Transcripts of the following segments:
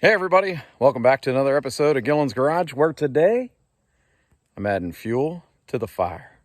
Hey everybody, welcome back to another episode of Gillen's Garage, where today I'm adding fuel to the fire.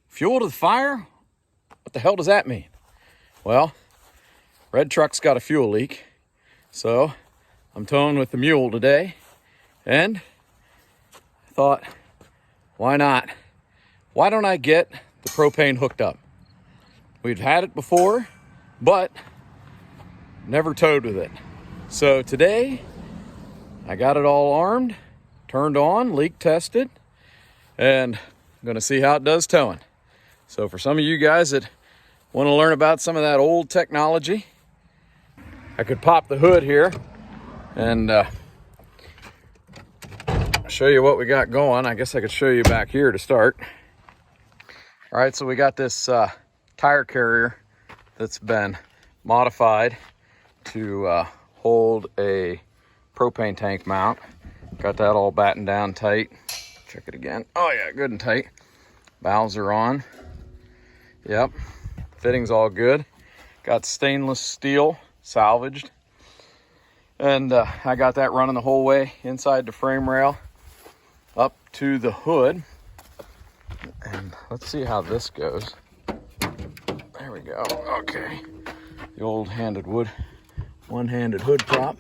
Fuel to the fire? What the hell does that mean? Well, red truck's got a fuel leak, so I'm towing with the mule today, and I thought, why not? Why don't I get the propane hooked up? We've had it before, but never towed with it. So today, I got it all armed, turned on, leak tested, and I'm gonna see how it does towing. So for some of you guys that want to learn about some of that old technology, I could pop the hood here and show you what we got going. I guess I could show you back here to start. All right, so we got this tire carrier that's been modified to hold a propane tank mount. Got that all battened down tight. Check it again. Oh yeah, good and tight. Valves are on. Yep, fitting's all good. Got stainless steel salvaged. And I got that running the whole way inside the frame rail up to the hood. And let's see how this goes. There we go. Okay. The old one-handed hood prop.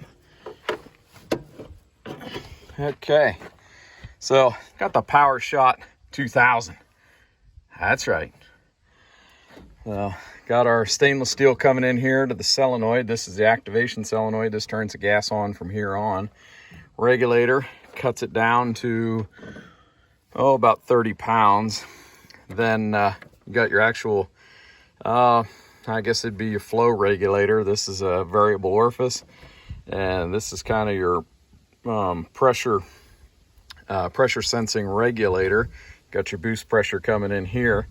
Okay. So, got the Power Shot 2000. That's right. Got our stainless steel coming in here to the solenoid. This is the activation solenoid. This turns the gas on from here on. Regulator cuts it down to, about 30 pounds. Then you got your actual, I guess it'd be your flow regulator. This is a variable orifice. And this is kind of your pressure sensing regulator. Got your boost pressure coming in here.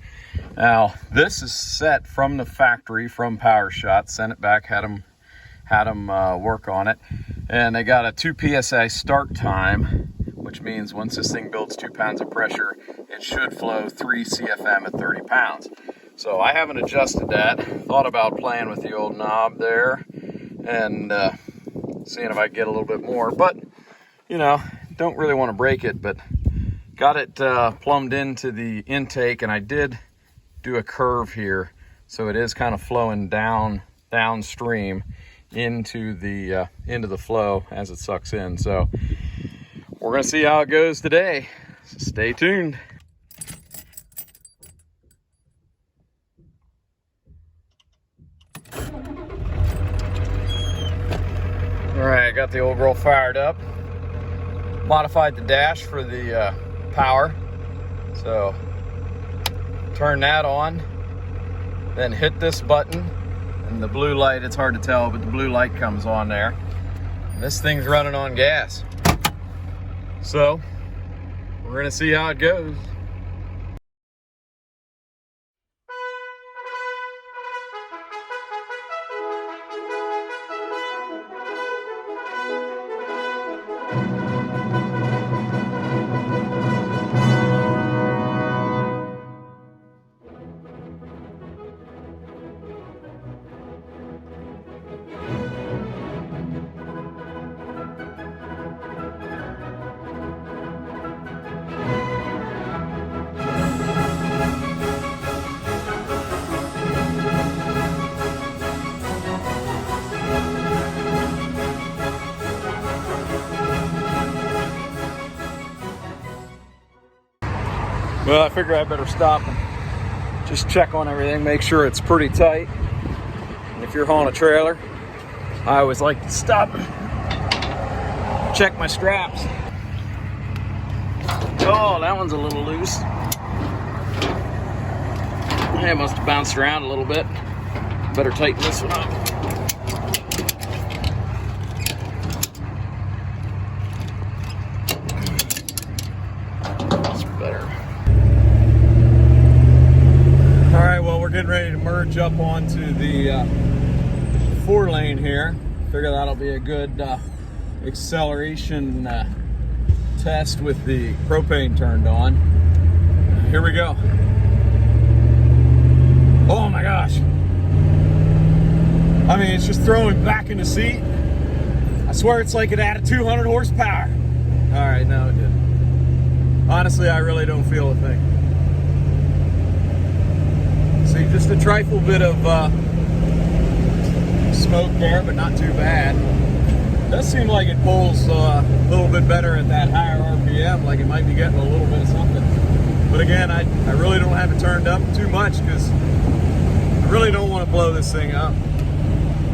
Now, this is set from the factory, from Power Shot. Sent it back, had them work on it. And they got a 2 PSI start time, which means once this thing builds 2 pounds of pressure, it should flow 3 CFM at 30 pounds. So I haven't adjusted that. Thought about playing with the old knob there and seeing if I could get a little bit more. But, don't really want to break it, but got it plumbed into the intake, and I did do a curve here, so it is kind of flowing downstream into the flow as it sucks in. So we're gonna see how it goes today. So stay tuned. All right, got the old girl fired up. Modified the dash for the power, so turn that on, then hit this button, and the blue light, it's hard to tell, but the blue light comes on there. And this thing's running on gas. So we're gonna see how it goes. Well, I figure I better stop and just check on everything, make sure it's pretty tight. And if you're hauling a trailer, I always like to stop and check my straps. Oh, that one's a little loose. It must have bounced around a little bit. Better tighten this one up. merge up onto the 4-lane here. Figure that'll be a good acceleration test with the propane turned on. Here we go. Oh my gosh. I mean, it's just throwing back in the seat. I swear it's like it added 200 horsepower. All right, no, it didn't. Honestly, I really don't feel a thing. See, just a trifle bit of smoke there, but not too bad. It does seem like it pulls a little bit better at that higher RPM, like it might be getting a little bit of something. But again, I really don't have it turned up too much because I really don't want to blow this thing up.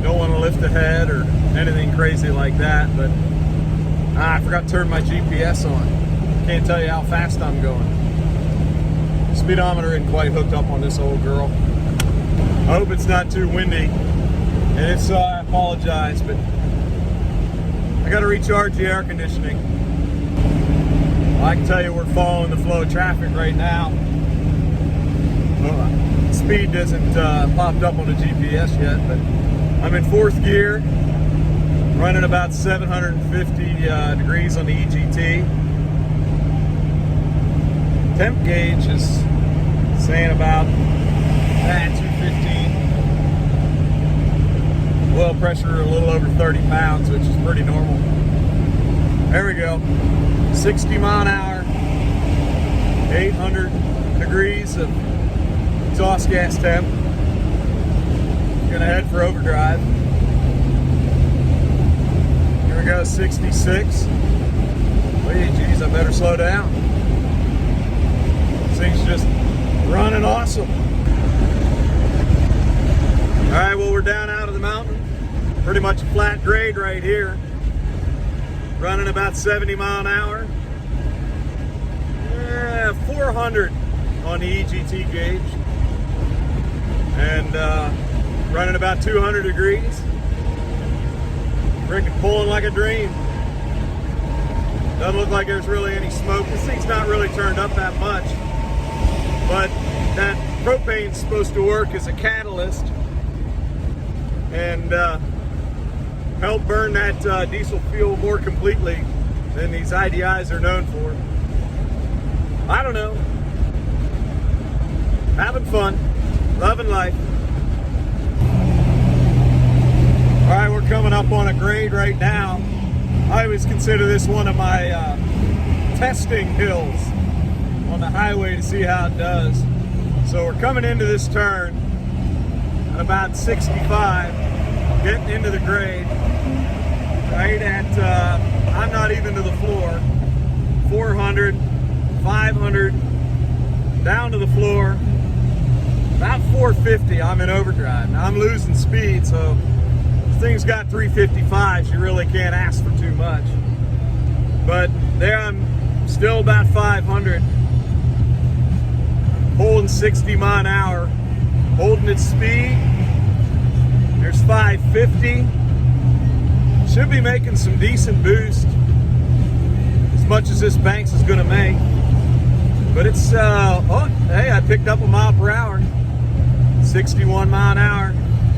Don't want to lift the head or anything crazy like that, but I forgot to turn my GPS on. Can't tell you how fast I'm going. Speedometer isn't quite hooked up on this old girl. I hope it's not too windy, and if so, I apologize, but I got to recharge the air conditioning. Well, I can tell you we're following the flow of traffic right now. Speed doesn't popped up on the GPS yet, but I'm in 4th gear, running about 750 degrees on the EGT. Temp gauge is saying about 215. Oil pressure a little over 30 pounds, which is pretty normal. There we go. 60 mile an hour, 800 degrees of exhaust gas temp. Gonna head for overdrive. Here we go, 66. Wait, geez, I better slow down. This thing's just running awesome. All right, well, we're down out of the mountain. Pretty much a flat grade right here. Running about 70 mile an hour. 400 on the EGT gauge. And running about 200 degrees. Freaking pulling like a dream. Doesn't look like there's really any smoke. This thing's not really turned up that much. But that propane's supposed to work as a catalyst and help burn that diesel fuel more completely than these IDIs are known for. I don't know. Having fun. Loving life. All right, we're coming up on a grade right now. I always consider this one of my testing hills on the highway to see how it does. So we're coming into this turn at about 65, getting into the grade, right at, I'm not even to the floor, 400, 500, down to the floor, about 450, I'm in overdrive. Now I'm losing speed, so this thing's got 355, you really can't ask for too much. But there I'm still about 500, holding 60 mile an hour, holding its speed. There's 550. Should be making some decent boost, as much as this Banks is gonna make. But it's, oh, hey, I picked up a mile per hour. 61 mile an hour,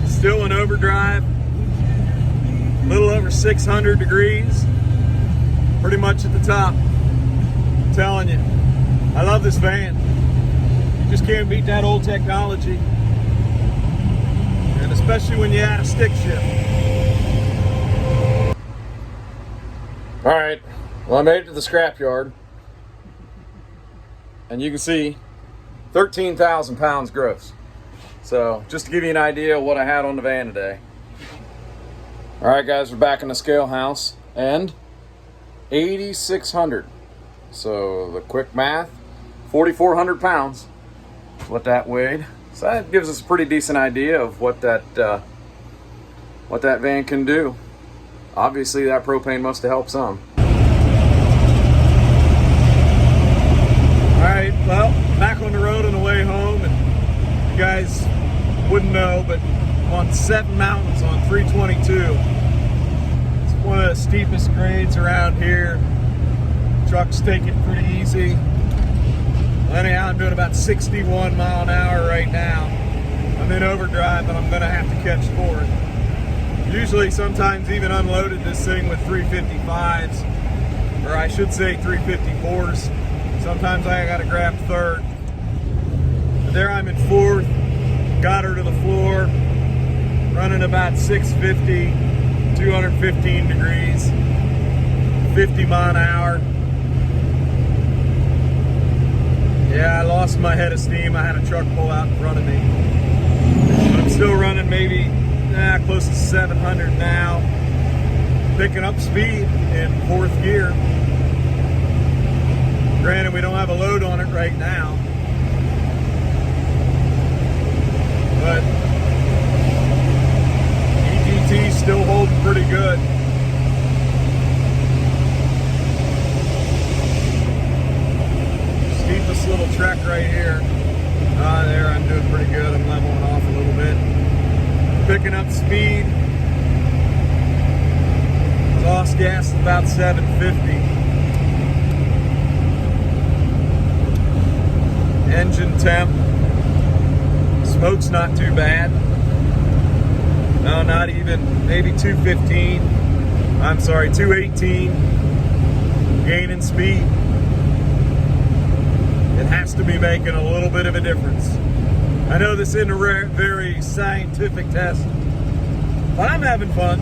still in overdrive, a little over 600 degrees, pretty much at the top. I'm telling you, I love this van. You just can't beat that old technology, and especially when you add a stick shift. All right, well, I made it to the scrapyard, and you can see 13,000 pounds gross. So just to give you an idea of what I had on the van today. All right, guys, we're back in the scale house, and 8,600. So the quick math, 4,400 pounds is what that weighed. So that gives us a pretty decent idea of what that van can do. Obviously, that propane must have helped some. All right, well, back on the road on the way home, and you guys wouldn't know, but I'm on 7 mountains on 322. It's one of the steepest grades around here. Trucks take it pretty easy. Anyhow, I'm doing about 61 mile an hour right now. I'm I'm in overdrive, but I'm gonna have to catch fourth. Usually, sometimes even unloaded this thing with 355s, or I should say 354s. Sometimes I gotta grab third. But there I'm in fourth, got her to the floor, running about 650, 215 degrees, 50 mile an hour. Yeah, I lost my head of steam. I had a truck pull out in front of me. But I'm still running maybe close to 700 now. Picking up speed in fourth gear. Granted, we don't have a load on it right now. But EGT's still holding pretty good. Steepest little trek right here. There I'm doing pretty good. I'm leveling off a little bit. Picking up speed. Exhaust gas is about 750. Engine temp. Smoke's not too bad. No, not even. Maybe 215. I'm sorry, 218. Gaining speed. It has to be making a little bit of a difference. I know this isn't a very scientific test, but I'm having fun.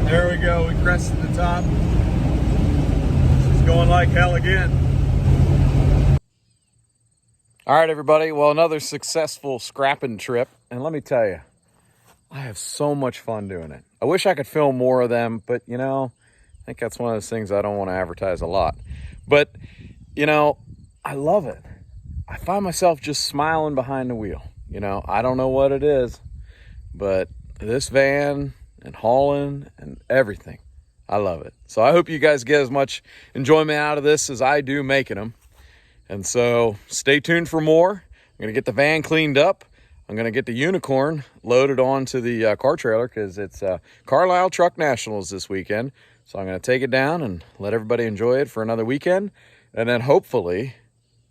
There we go, we crested the top. This is going like hell again. All right, everybody, well, another successful scrapping trip. And let me tell you, I have so much fun doing it. I wish I could film more of them, but you know, I think that's one of those things I don't want to advertise a lot. But, you know, I love it. I find myself just smiling behind the wheel. You know, I don't know what it is, but this van and hauling and everything, I love it. So I hope you guys get as much enjoyment out of this as I do making them. And so stay tuned for more. I'm going to get the van cleaned up. I'm going to get the Unicorn loaded onto the car trailer because it's Carlisle Truck Nationals this weekend. So I'm going to take it down and let everybody enjoy it for another weekend. And then hopefully,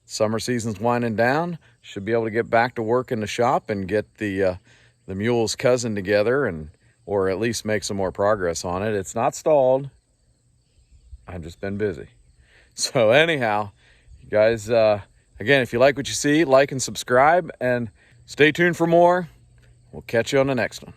summer season's winding down. Should be able to get back to work in the shop and get the mule's cousin together, and or at least make some more progress on it. It's not stalled. I've just been busy. So anyhow, you guys, again, if you like what you see, like and subscribe. And stay tuned for more. We'll catch you on the next one.